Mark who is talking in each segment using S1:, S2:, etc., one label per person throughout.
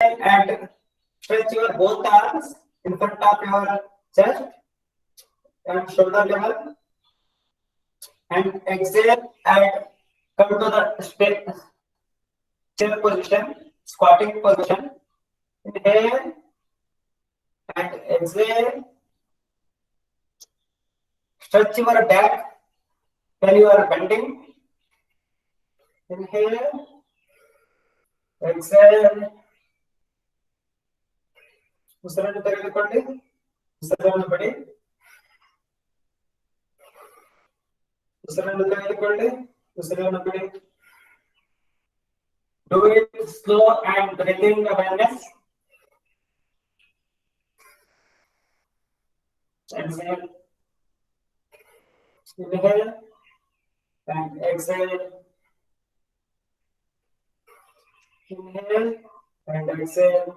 S1: and stretch your both arms in front of your chest and shoulder level. And exhale and come to the chair position, squatting position. Inhale and exhale. Stretch your back when you are bending. Inhale, exhale. ಉಸಿರನ್ನು ತೆಗೆದುಕೊಳ್ಳಿ, ಉಸಿರನ್ನು ಬಿಡಿ, ಉಸಿರನ್ನು ತೆಗೆದುಕೊಳ್ಳಿ, ಉಸಿರನ್ನು ಬಿಡಿ. Do it slow and breathing awareness. Exhale. Inhale and exhale. Inhale and exhale.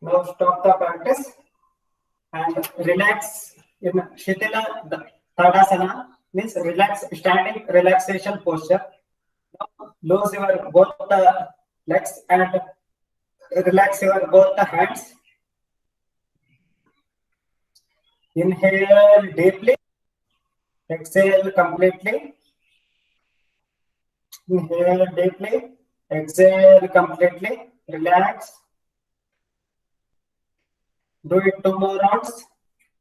S1: Now stop the practice and relax in Shitila Tadasana, means relax, standing relaxation posture. Now lose your both the legs and relax your both the hands. Inhale deeply, exhale completely. Inhale deeply, exhale completely. Relax. Do it 2 more rounds.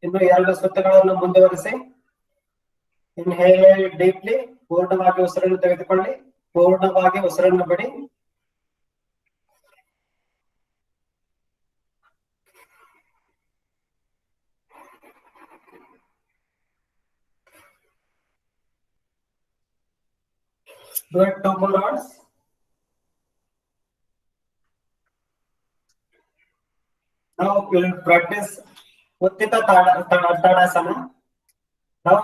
S1: ಇನ್ನು 2 ಸುತ್ತುಗಳನ್ನು ಮುಂದುವರಿಸಿ. Inhale deeply, ಪೂರ್ಣವಾಗಿ ಉಸಿರನ್ನು ತೆಗೆದುಕೊಳ್ಳಿ, ಪೂರ್ಣವಾಗಿ ಉಸಿರನ್ನು ಬಿಡಿ. Do it 2 more rounds. Now we will practice Uttita Tadasana. Now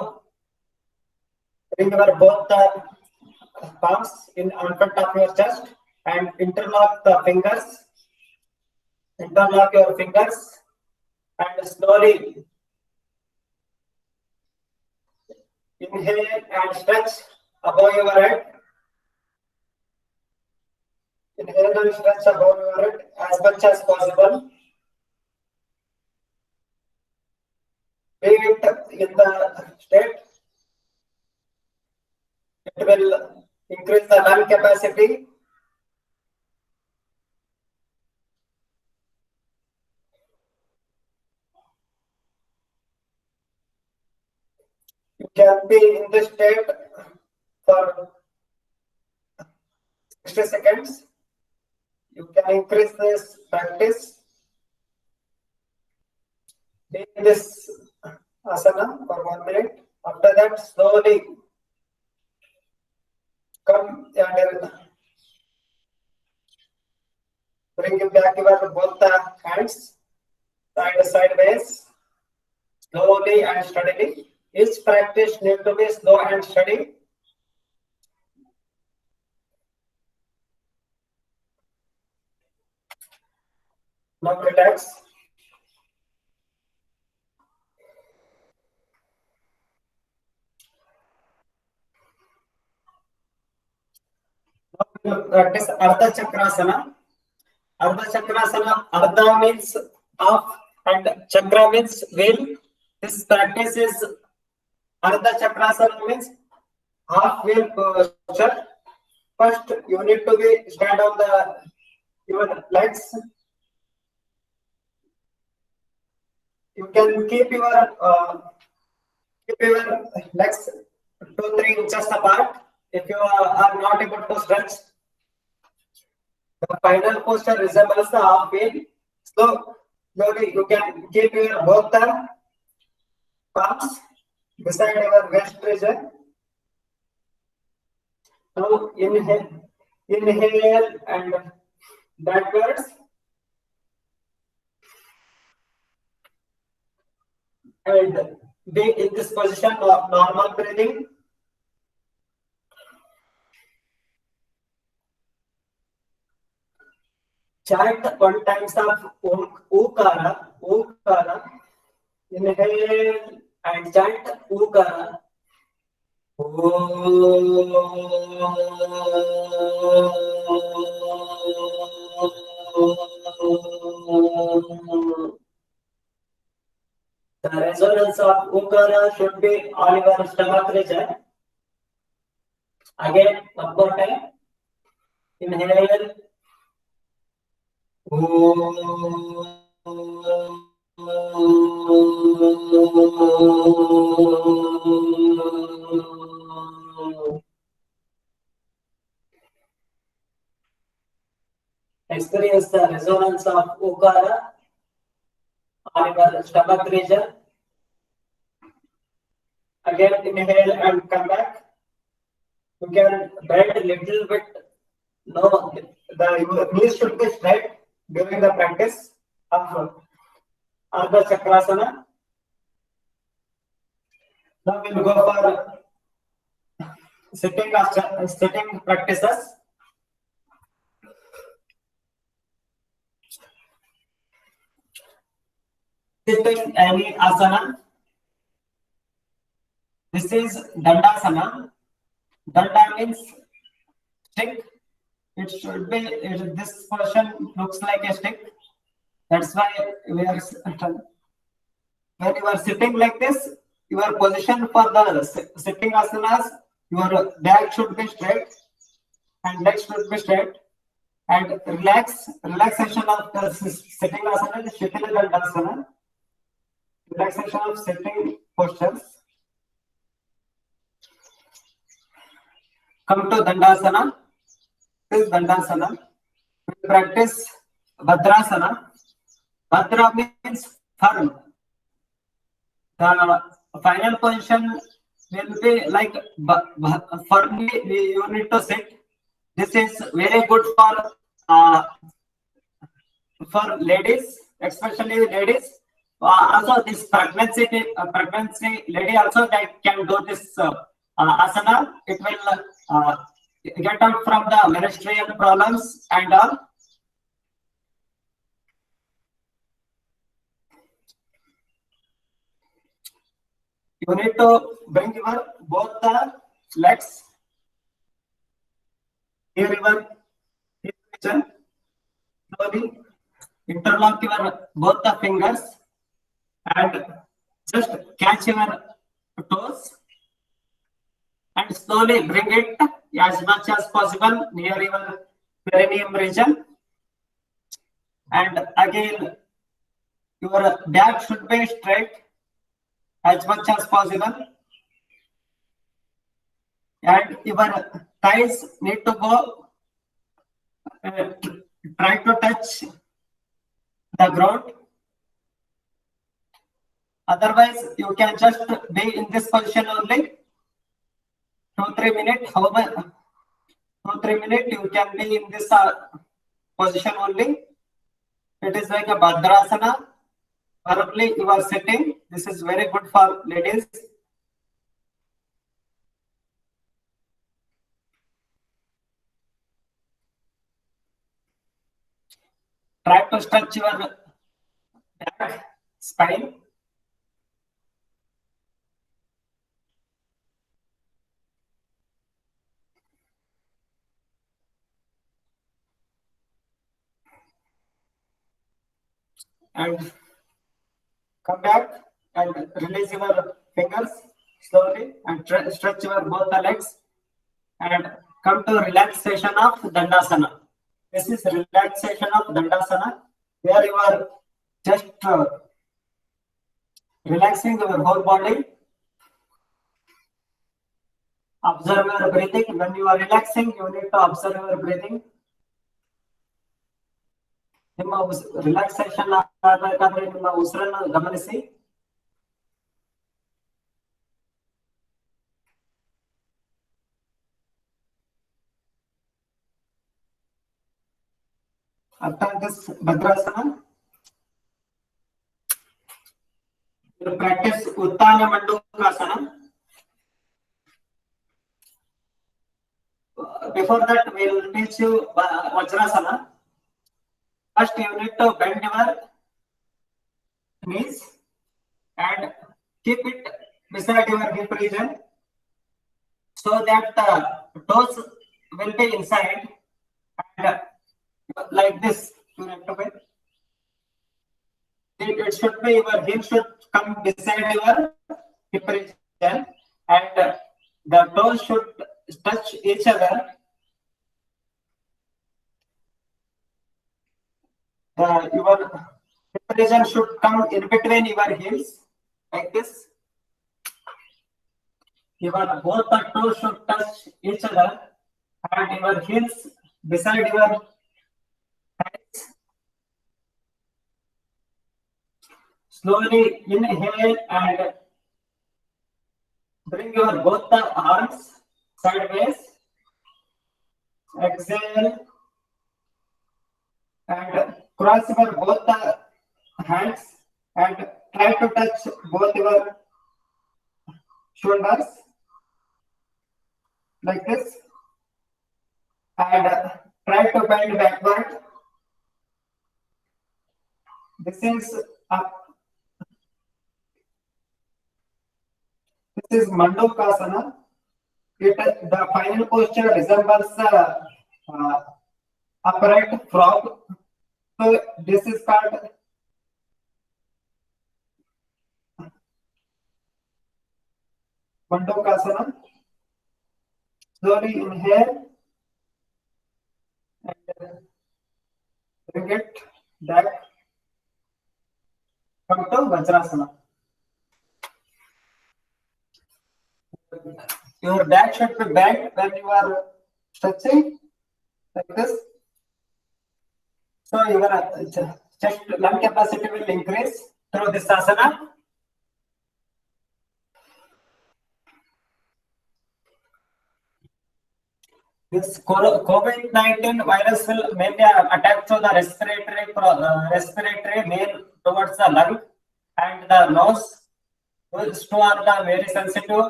S1: bring your both the palms in front of your chest and interlock the fingers. Interlock your fingers and slowly inhale and stretch above your head. Inhale and stretch above your head as much as possible. Be it in the state, it will increase the lung capacity. You can be in this state for 60 seconds. You can increase this practice. Be in this asana for 1 minute. After that, slowly come and bring back your both the hands sideways, slowly and steadily. Each practice needs to be slow and steady. Now relax. Practice Ardha Chakrasana. Ardha Chakrasana, Ardha means half and Chakra means wheel. This practice is Ardha Chakrasana means half wheel posture. First, you need to be stand on your legs. You can keep your legs 2-3 inches apart. If you are not able to stretch, the final posture resembles the half wheel. Slowly you can keep your both the palms beside your waist region. Now inhale and backwards. And be in this position of normal breathing. Chant 1 times of Ukara. Inhale and chant Ukara. The resonance of Ukara should be on your stomach region. Again, one more time. Inhale. Experience the resonance of Ukara on your stomach region. Again, inhale and come back. You can bend a little bit. No, your knees should be straight during the practice of Ardha Chakrasana. Now we'll go for sitting practices. Sitting any asana. This is Dandasana. Danda means stick. It should be, this portion looks like a stick. That's why we are, when you are sitting like this, your position for the sitting asanas, your back should be straight and legs should be straight. And relaxation of the sitting asana is Shitala Dandasana. Relaxation of sitting postures. Come to Dandasana. This is Dandasana. We practice Bhadrasana. Bhadra means firm. The final position will be like firmly you need to sit. This is very good for ladies, especially ladies. Also, this pregnancy lady also that can do this asana. It will get out from the menstrual problems and all. You need to bring your both the legs near your region. Slowly interlock your both the fingers and just catch your toes and slowly bring it as much as possible near your perineum region. And again, your back should be straight as much as possible. And your thighs need to go, try to touch the ground. Otherwise, you can just be in this position only. 2-3 minutes, however, 2-3 minutes, you can be in this position only. It is like a Bhadrasana. Currently, you are sitting. This is very good for ladies. Try to stretch your back, spine. And come back and release your fingers slowly and stretch your both the legs and come to relaxation of Dandasana. This is relaxation of Dandasana, where you are just relaxing your whole body. Observe your breathing. When you are relaxing, you need to observe your breathing. ನಿಮ್ಮ relaxation ಆಗಬೇಕಾದ್ರೆ ನಿಮ್ಮ ಉಸಿರನ್ನು ಗಮನಿಸಿ. After this Bhadrasana, you practice Uttana Mandukasana. Before that, we will teach you Vajrasana. First, you need to bend your knees and keep it beside your hip region. so that toes will be inside, and like this. You have to wait. It should be your heel should come beside your hip region, and the toes should touch each other. Your hip region should come in between your heels, like this. Your both the toes should touch each other, and your heels beside your hands. Slowly inhale and bring your both the arms sideways. Exhale and cross your both the hands and try to touch both your shoulders like this, and try to bend backward. This is up. This is Mandukasana. The final posture resembles upright frog. So this is called Mandukasana. Slowly inhale and bring it back. Come to Vajrasana. Your back should be bent when you are stretching, like this. So your chest lung capacity will increase through this asana. This COVID-19 virus will mainly attack to the respiratory main towards the lung and the nose. Those two are the very sensitive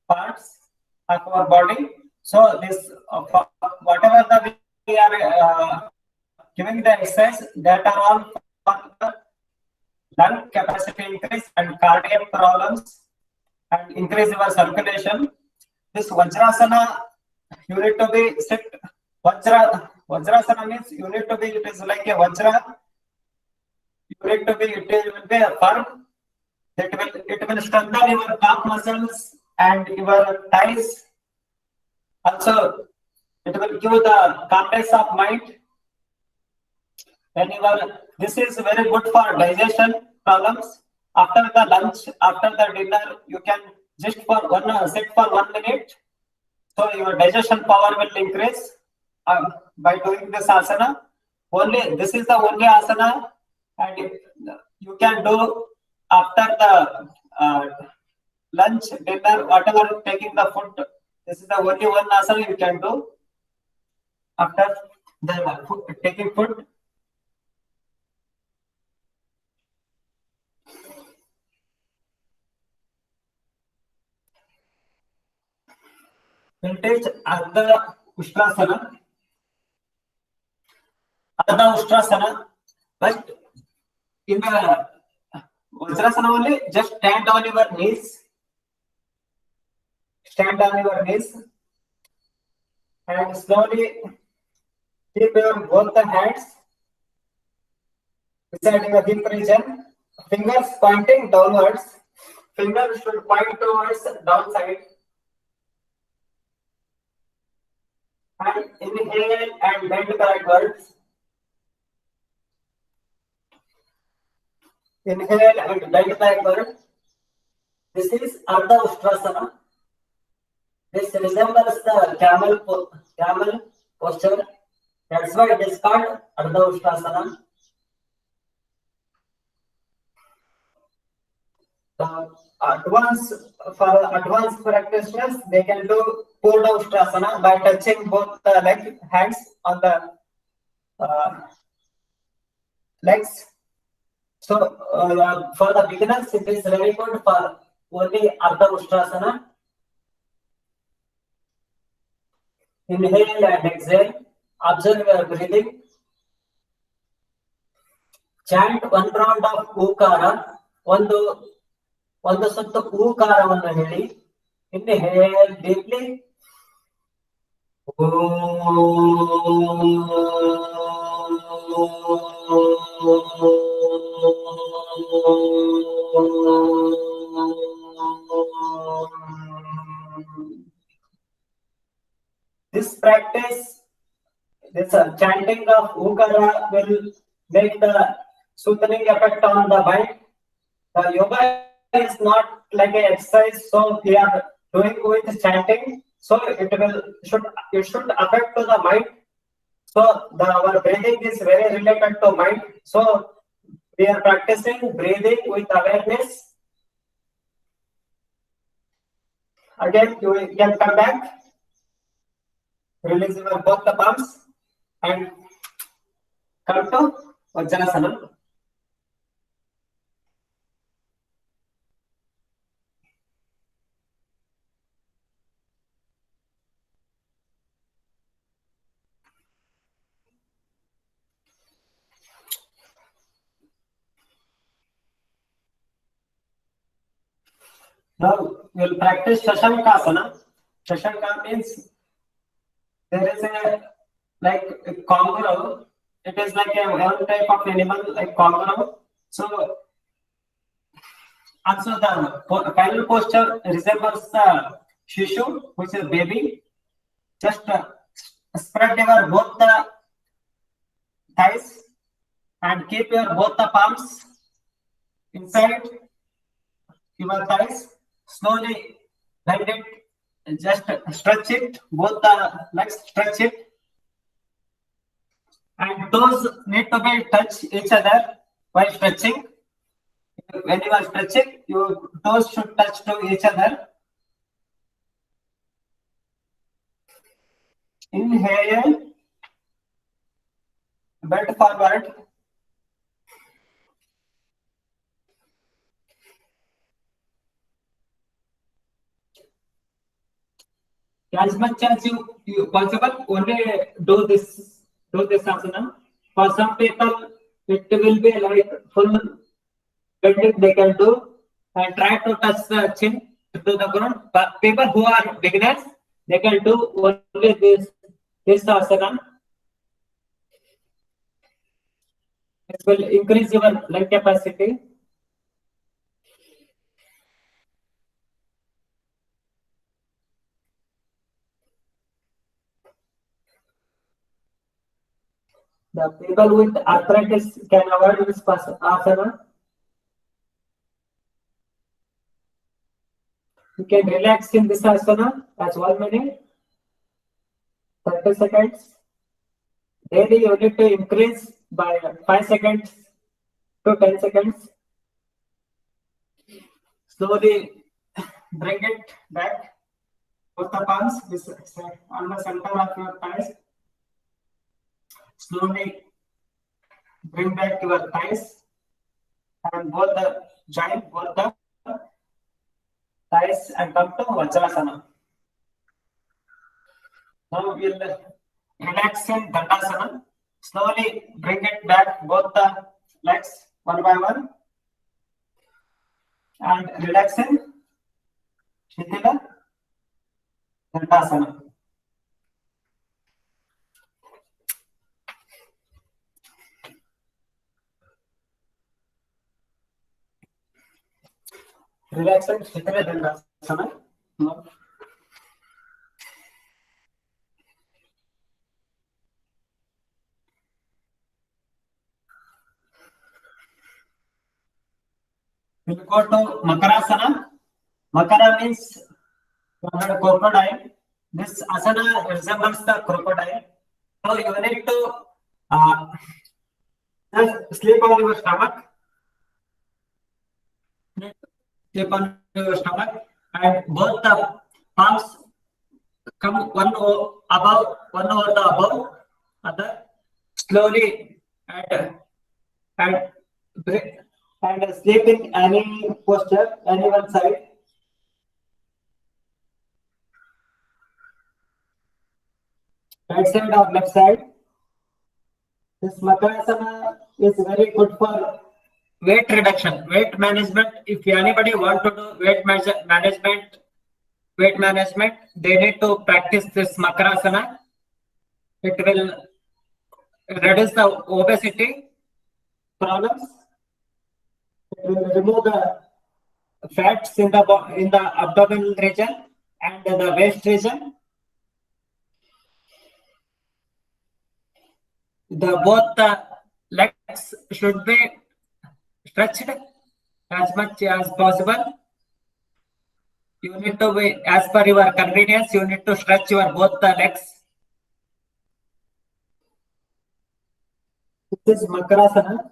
S1: parts of our body. So this whatever the we are giving the exercise, that are all for the lung capacity increase and cardiac problems and increase your circulation. This Vajrasana, you need to be sit. Vajrasana means you need to be. It is like a Vajra. You need to be. It will be a firm. It will strengthen your calf muscles and your thighs. Also, it will give the calmness of mind. When you are, this is very good for digestion problems. After the lunch, after the dinner, you can just for sit for 1 minute. So your digestion power will increase by doing this asana. Only this is the only asana, and you can do after the lunch, dinner, whatever taking the food. This is the only one asana you can do after the taking food. Vintage Ardha Ustrasana. Ardha Ustrasana. But in the Vajrasana only, just stand on your knees. Stand on your knees. And slowly keep your both the hands beside your hip region. Fingers pointing downwards. Fingers should point towards downside. And inhale and bend backwards. Inhale and bend backward. This is Ardha Ustrasana. This resembles the camel posture. That's why it is called Ardha Ustrasana. Advanced practitioners, they can do Purna Ustrasana by touching both the hands on the legs. So for the beginners, it is very good for only Ardha Ustrasana. Inhale and exhale. Observe your breathing. Chant one round of Ukara. ಒಂದು ಸುತ್ತು ಊಕಾರವನ್ನು ಹೇಳಿ. Inhale deeply. This practice, this chanting of Ukara will make the soothing effect on the mind. The yoga is not like an exercise, so we are doing with chanting, so it should affect to the mind. So our breathing is very related to mind. So we are practicing breathing with awareness. Again, you can come back, release your both the palms, and come to Vajrasana. Now we'll practice Shashankasana. Shashanka means there is a like a kangaroo. It is like a one type of animal like kangaroo. So also the final posture resembles the shishu, which is baby. Just spread your both the thighs and keep your both the palms inside your thighs. Slowly bend it, just stretch it, both the legs stretch it, and toes need to be touch each other while stretching. When you are stretching, your toes should touch to each other. Inhale, bend forward. As much as you possible, only do this asana. For some people, it will be like full bending they can do and try to touch the chin to the ground. But people who are beginners, they can do only this asana. It will increase your lung capacity. The people with arthritis can avoid this asana. You can relax in this asana as 1 minute, 30 seconds. Daily you need to increase by 5 seconds to 10 seconds. Slowly bring it back. Both the palms on the center of your thighs. Slowly bring back your thighs and both the joint, both the thighs, and come to Vajrasana. Now we'll relax in Dandasana. Slowly bring it back, both the legs one by one, and relax in Shitila Dandasana. Relax in Shitila Dandasana. No. We'll go to Makarasana. Makara means crocodile. This asana resembles the crocodile. So you need to just sleep on your stomach. Sleep on your stomach, and both the palms come one over the above other. Slowly and sleep in any posture, any one side. Right side or left side. This Makarasana is very good for weight reduction, weight management. If anybody want to do weight management, weight management, they need to practice this Makarasana. It will reduce the obesity problems. It will remove the fats in the abdominal region and the waist region. Both the legs should be stretched as much as possible. You need to be, as per your convenience, you need to stretch your both the legs. This is Makarasana.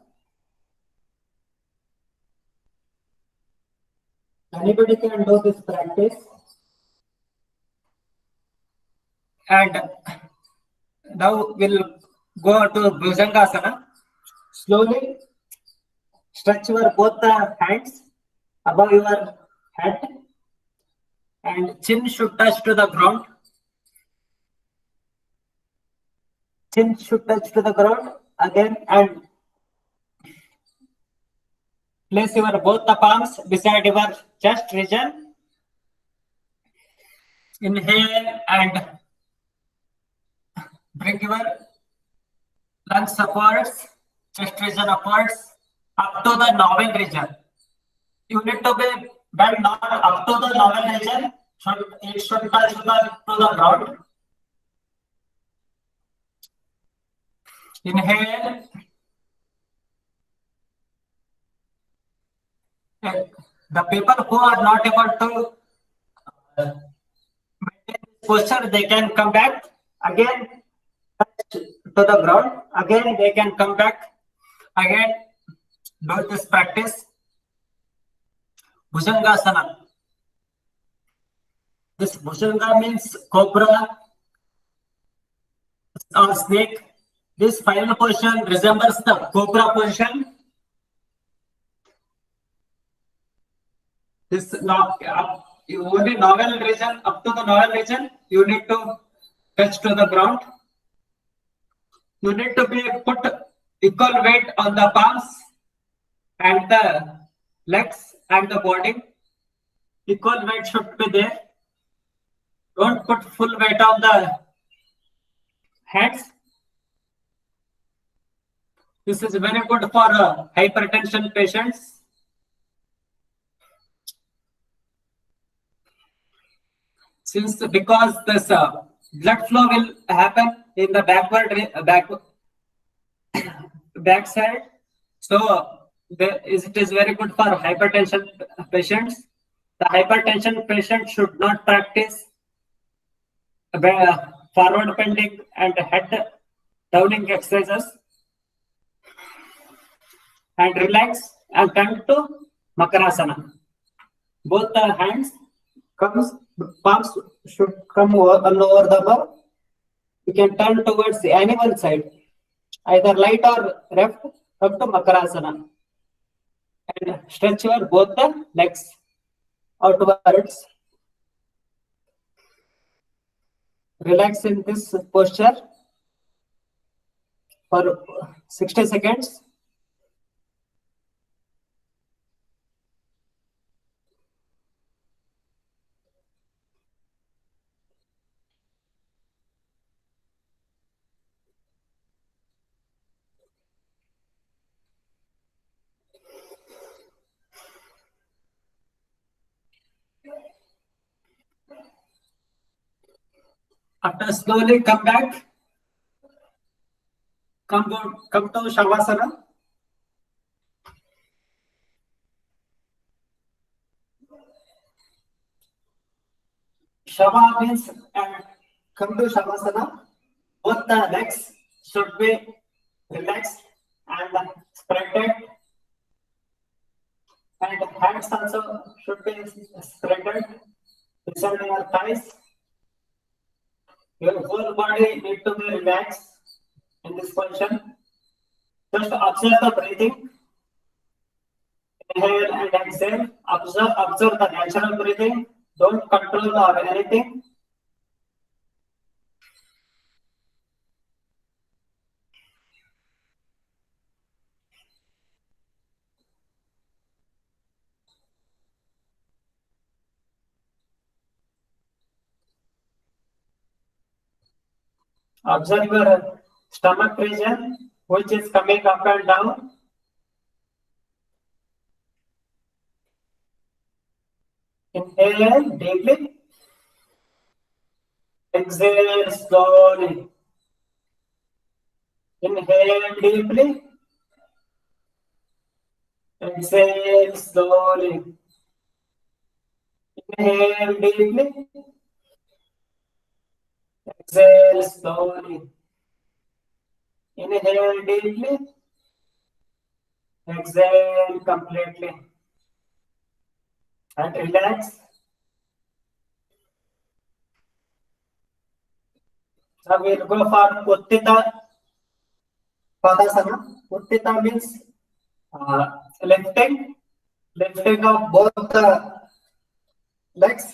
S1: Anybody can do this practice. And now we'll go to Bhujangasana. Slowly stretch your both the hands above your head and chin should touch to the ground. Chin should touch to the ground again and place your both the palms beside your chest region. Inhale and bring your lungs upwards, chest region upwards, up to the navel region. You need to be bend not up to the navel region. It should touch to the ground. Inhale. The people who are not able to maintain this posture, they can come back again to the ground. Again, they can come back. Again, do this practice. Bhujangasana. This Bhujanga means cobra or snake. This final position resembles the cobra position. This only navel region, up to the navel region, you need to touch to the ground. You need to be put equal weight on the palms and the legs and the body. Equal weight should be there. Don't put full weight on the hands. This is very good for hypertension patients. Because this blood flow will happen in the backside, so it is very good for hypertension patients. The hypertension patient should not practice forward bending and head downing exercises, and relax and come to Makarasana. Both the hands palms should come over the above. You can turn towards the animal side, either right or left. Come to Makarasana and stretch your both the legs outwards. Relax in this posture for 60 seconds. After slowly come back, come to Shavasana. Shava means come to Shavasana. Both the legs should be relaxed and spreaded, and hands also should be spreaded beside your thighs. Your whole body need to be relaxed in this position. Just observe the breathing. Inhale and exhale. Observe the natural breathing. Don't control or anything. Observe your stomach region, which is coming up and down. Inhale deeply. Exhale slowly. Inhale deeply. Exhale slowly. Inhale deeply. Exhale slowly. Inhale deeply. Exhale completely. And relax. Now we'll go for Uttita Padasana. Uttita means lifting of both the legs.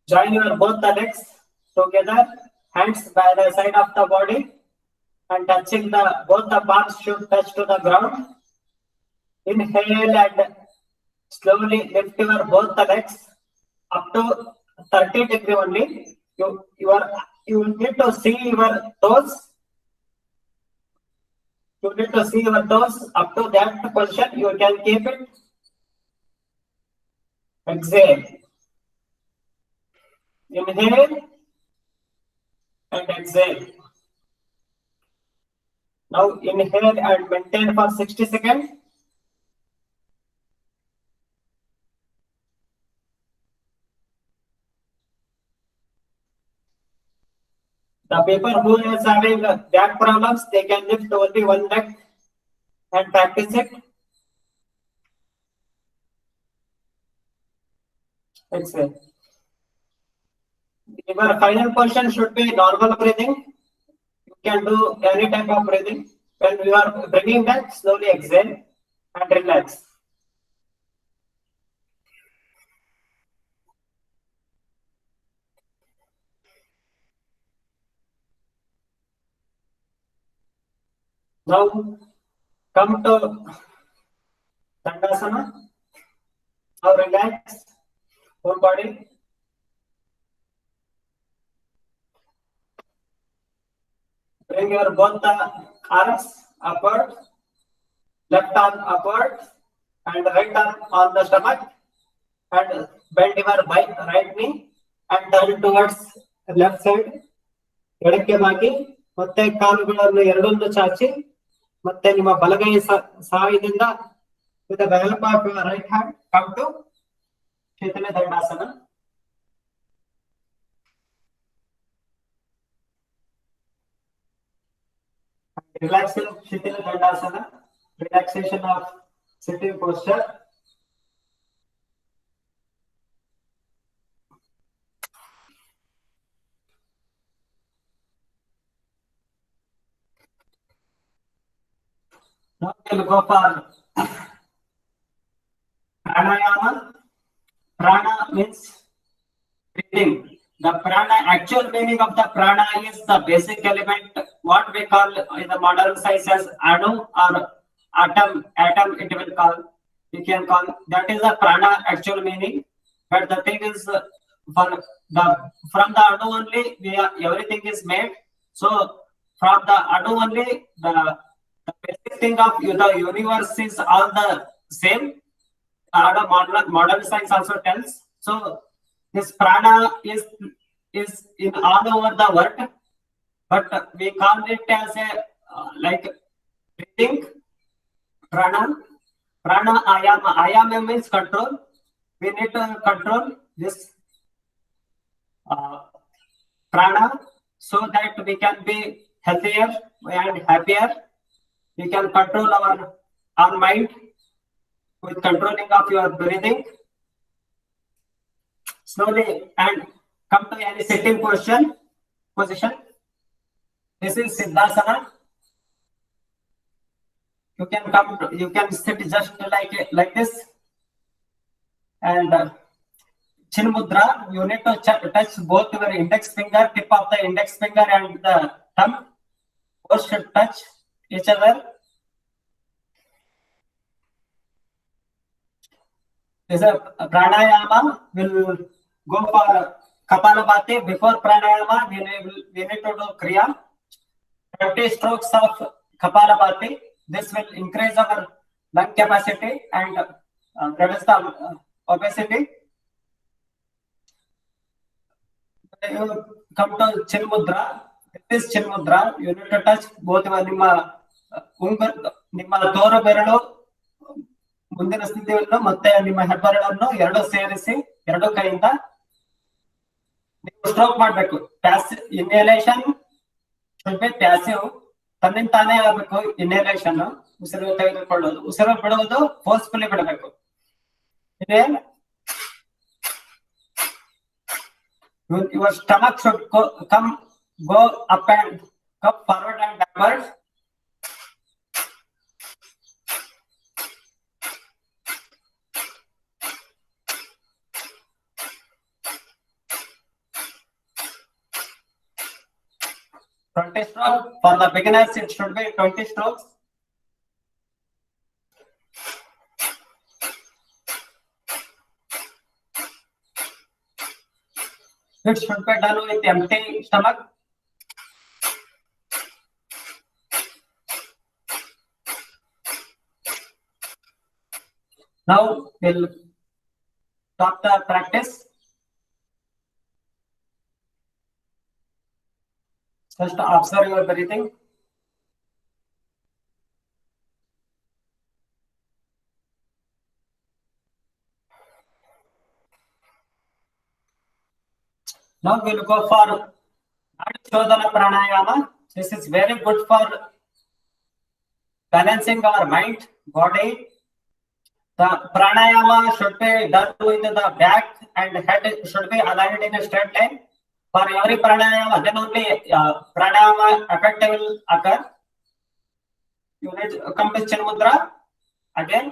S1: Join your both the legs together, hands by the side of the body, and touching both the palms should touch to the ground. Inhale and slowly lift your both the legs up to 30 degrees only. You need to see your toes. You need to see your toes up to that position. You can keep it. Exhale. Inhale and exhale. Now inhale and maintain for 60 seconds. The people who is having back problems, they can lift only one leg and practice it. Exhale. Your final position should be normal breathing. You can do any type of breathing. When you are bringing back, slowly exhale and relax. Now come to Dandasana. Now relax whole body. Bring your both the arms upward, left arm upward, and right arm on the stomach, and bend your right knee and turn towards left side. ಎಡಕ್ಕೆ ಬಾಗಿ ಮತ್ತೆ ಕಾಲುಗಳನ್ನು ಎರಡನ್ನು ಚಾಚಿ ಮತ್ತೆ ನಿಮ್ಮ ಬಲಗೈ ಸಹಾಯದಿಂದ with the help of your right hand come to Shitala Dandasana. Relaxing Shitala Dandasana, relaxation of sitting posture. Now we'll go for pranayama. Prana means breathing. The prana, actual meaning of the prana is the basic element, what we call in the modern science as anu or atom. It will call, you can call that is the prana actual meaning. But the thing is, from the anu only everything is made. So from the anu only the basic thing of the universe is all the same. Modern science also tells. So this prana is in all over the world, but we call it as a like breathing. Prana ayama. Ayama means control. We need to control this prana so that we can be healthier and happier. We can control our mind with controlling of your breathing. Slowly and come to any sitting position. This is Siddhasana. You can sit just like this. And Chin Mudra, you need to touch both your index finger, tip of the index finger and the thumb. Both should touch each other. This pranayama will go for Kapalabhati. Before pranayama, we need to do kriya. 20 strokes of Kapalabhati. This will increase our lung capacity and reduce the obesity. You come to Chin Mudra. This is Chin Mudra. You need to touch both ನಿಮ್ಮ ತೋರು ಬೆರಳು ಮುಂದಿನ ಸ್ಥಿತಿಯನ್ನು ಮತ್ತೆ ನಿಮ್ಮ ಹೆಬ್ಬೆರಳನ್ನು ಎರಡು ಸೇರಿಸಿ ಎರಡು ಕೈಯಿಂದ ನೀವು ಸ್ಟ್ರೋಕ್ ಮಾಡಬೇಕು. ಇನ್ಹೇಲೇಷನ್ ಶುಡ್ ಬಿ ಪ್ಯಾಸಿವ್, ತನ್ನಿಂದ ತಾನೇ ಆಗಬೇಕು. ಇನ್ಹೇಲೇಷನ್ ಉಸಿರು ತೆಗೆದುಕೊಳ್ಳೋದು, ಉಸಿರು ಬಿಡುವುದು ಫೋರ್ಸ್ಫುಲಿ ಬಿಡಬೇಕು. ಇದೇನ್ your stomach should go up and come forward and backward. Strokes. For the beginners, it should be 20 strokes. It should be done with empty stomach. Now we'll stop the practice. Just observe your breathing. Now we'll go for Shodhana Pranayama. This is very good for balancing our mind, body. The pranayama should be done with the back and head should be aligned in a straight line. For every pranayama, then only pranayama effect will occur. You need to come to Chin Mudra. Again,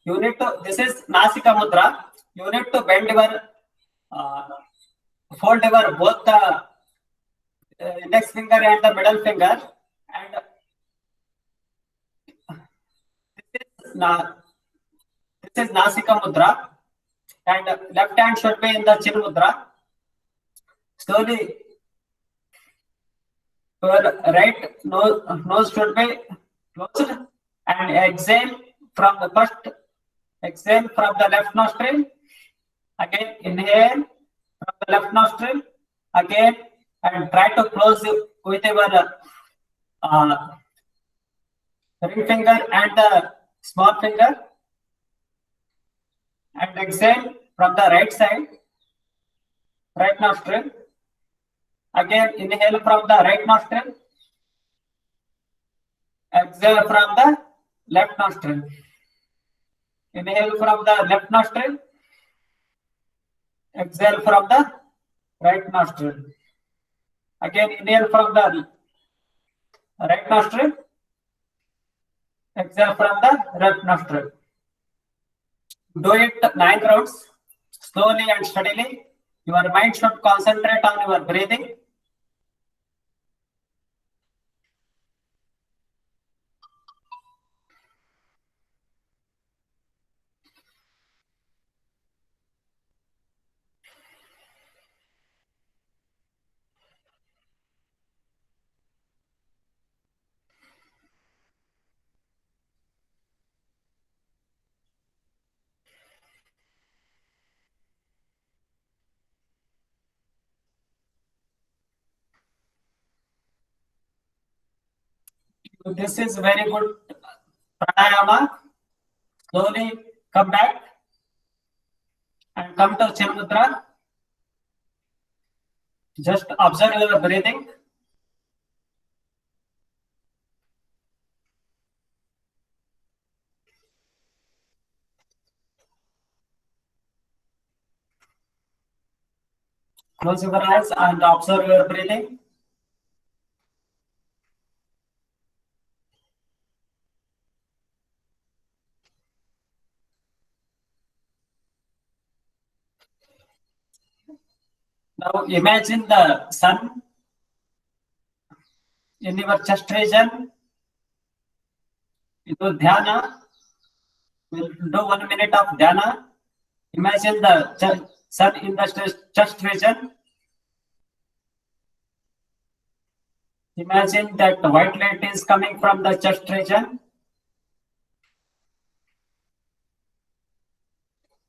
S1: you need to, this is Nasika Mudra. You need to bend your, fold your both the index finger and the middle finger. And this is Nasika Mudra. And left hand should be in the Chin Mudra. Slowly, your right nose should be closed and exhale from the first. Exhale from the left nostril. Again, inhale from the left nostril. Again, and try to close with your ring finger and the small finger. And exhale from the right side, right nostril. Again, inhale from the right nostril. Exhale from the left nostril. Inhale from the left nostril. Exhale from the right nostril. Again, inhale from the right nostril. Exhale from the left nostril. Do it 9 rounds, slowly and steadily. Your mind should concentrate on your breathing. This is very good pranayama. Slowly come back and come to Chin Mudra. Just observe your breathing. Close your eyes and observe your breathing. Now imagine the sun in your chest region. It was dhyana. We'll do 1 minute of dhyana. Imagine the sun in the chest region. Imagine that white light is coming from the chest region.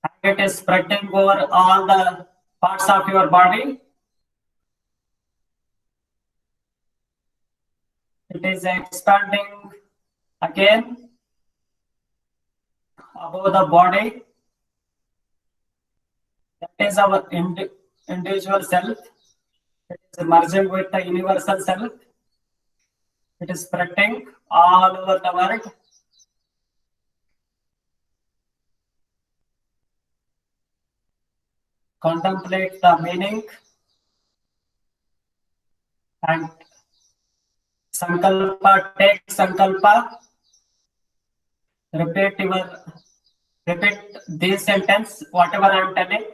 S1: And it is spreading over all the parts of your body. It is expanding again above the body. That is our individual self. It is merging with the universal self. It is spreading all over the world. Contemplate the meaning and sankalpa, take sankalpa. Repeat this sentence, whatever I am telling,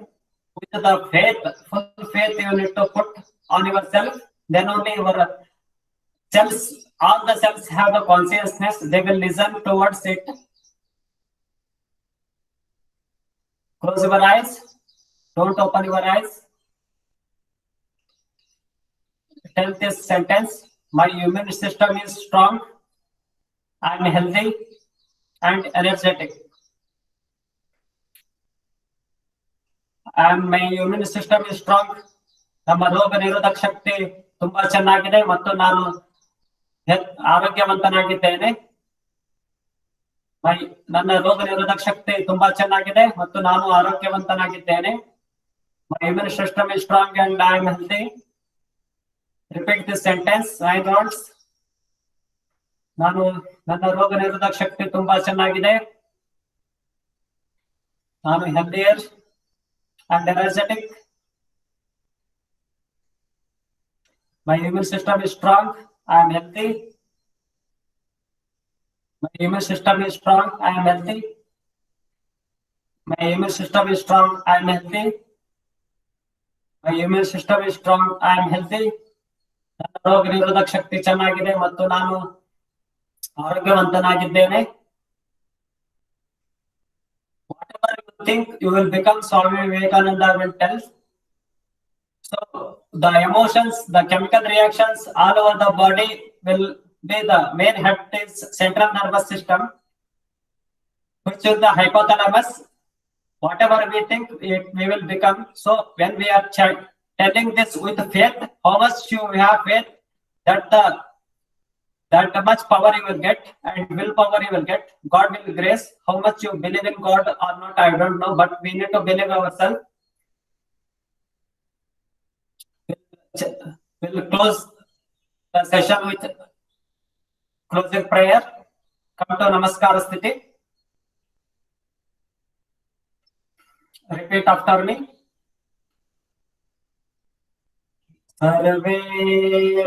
S1: with the faith, full faith you need to put on yourself. Then only your cells, all the cells have the consciousness, they will listen towards it. Close your eyes, don't open your eyes. Tell this sentence, my immune system is strong, I am healthy and energetic. And my immune system is strong. ನಮ್ಮ ರೋಗ ನಿರೋಧಕ ಶಕ್ತಿ ತುಂಬಾ ಚೆನ್ನಾಗಿದೆ ಮತ್ತು ನಾನು ಆರೋಗ್ಯವಂತನಾಗಿದ್ದೇನೆ. ನನ್ನ ರೋಗ ನಿರೋಧಕ ಶಕ್ತಿ ತುಂಬಾ ಚೆನ್ನಾಗಿದೆ ಮತ್ತು ನಾನು ಆರೋಗ್ಯವಂತನಾಗಿದ್ದೇನೆ. My immune system is strong and I am healthy. Repeat this sentence 9 rounds. ನನ್ನ ರೋಗ ನಿರೋಧಕ ಶಕ್ತಿ ತುಂಬಾ ಚೆನ್ನಾಗಿದೆ. ನಾನು healthier and energetic. My immune system is strong. I am healthy. My immune system is strong. I am healthy. My immune system is strong. I am healthy. My immune system is strong. I am healthy. ನನ್ನ ರೋಗ ನಿರೋಧಕ ಶಕ್ತಿ ಚೆನ್ನಾಗಿದೆ ಮತ್ತು ನಾನು ಆರೋಗ್ಯವಂತನಾಗಿದ್ದೇನೆ. Whatever you think, you will become. Swami Vivekananda will tell. So the emotions, the chemical reactions all over the body will be the main head is central nervous system, which is the hypothalamus. Whatever we think, we will become. So when we are telling this with faith, how much you have faith that much power you will get and willpower you will get. God will grace. How much you believe in God or not, I don't know, but we need to believe ourselves. We'll close the session with closing prayer. Come to Namaskara Sthiti. Repeat after me. Sarve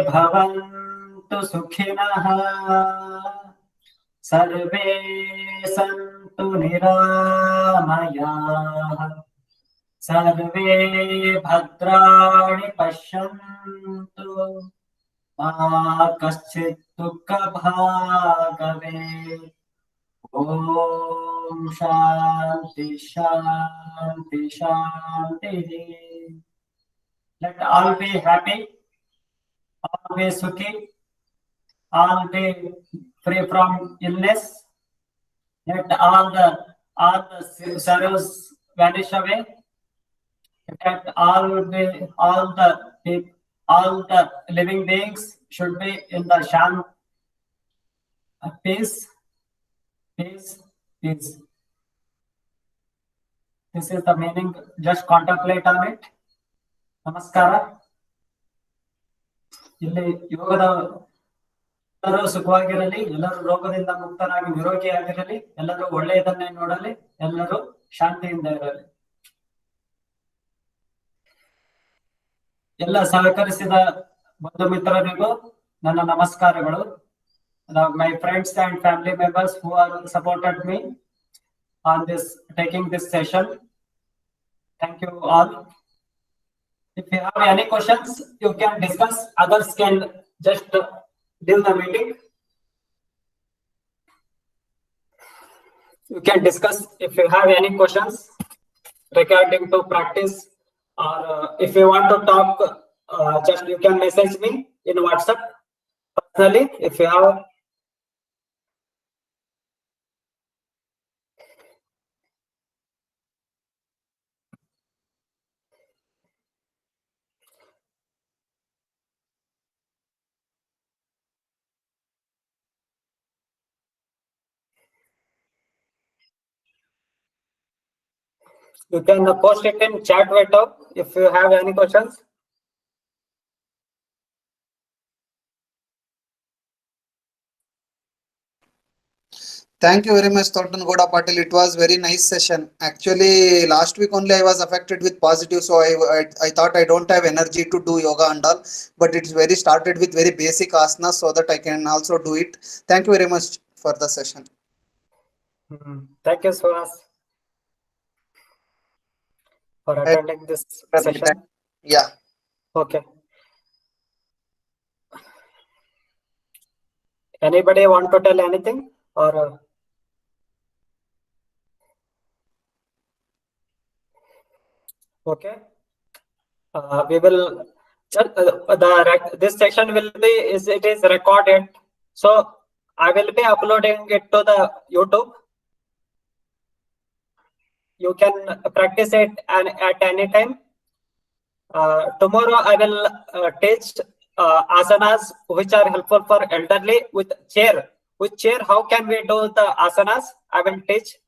S1: bhavantu sukhinah, sarve santu niramayah, sarve bhadrani pashyantu, ma kaschit dukkha bhagave. Om Shanti Shanti Shanti. Let all be happy, all be sukhi, all be free from illness. Let all the sorrows vanish away. Let all the living beings should be in the peace. Peace. This is the meaning. Just contemplate on it. ನಮಸ್ಕಾರ. ಇಲ್ಲಿ ಯೋಗದ ಎಲ್ಲರೂ ಸುಖವಾಗಿರಲಿ, ಎಲ್ಲರೂ ರೋಗದಿಂದ ಮುಕ್ತರಾಗಿ ನಿರೋಗಿಯಾಗಿರಲಿ, ಎಲ್ಲರೂ ಒಳ್ಳೆಯದನ್ನೇ ನೋಡಲಿ, ಎಲ್ಲರೂ ಶಾಂತಿಯಿಂದ ಇರಲಿ. ಎಲ್ಲ ಸಹಕರಿಸಿದ ಬಂಧು ಮಿತ್ರರಿಗೂ ನನ್ನ ನಮಸ್ಕಾರಗಳು. My friends and family members who are supported me on taking this session, thank you all. If you have any questions, you can discuss. Others can just leave the meeting. You can discuss if you have any questions. regarding to practice, or if you want to talk, just you can message me in WhatsApp personally if you have. You can post it in chat right now if you have any questions.
S2: Thank you very much, Thornton Goda Patil. It was very nice session. Actually, last week only I was affected with positive, so I thought I don't have energy to do yoga and all. But it's very started with very basic asanas so that I can also do it. Thank you very much for the session.
S1: Thank you, Suhas, for attending this session.
S2: Yeah.
S1: Okay. Anybody want to tell anything or? Okay. We will. This section will be it is recorded, so I will be uploading it to the YouTube. You can practice it at any time. Tomorrow I will teach asanas which are helpful for elderly with chair. With chair, how can we do the asanas? I will teach.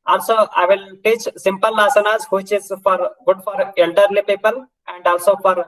S1: Also, I will teach simple asanas which is for good for elderly people and also for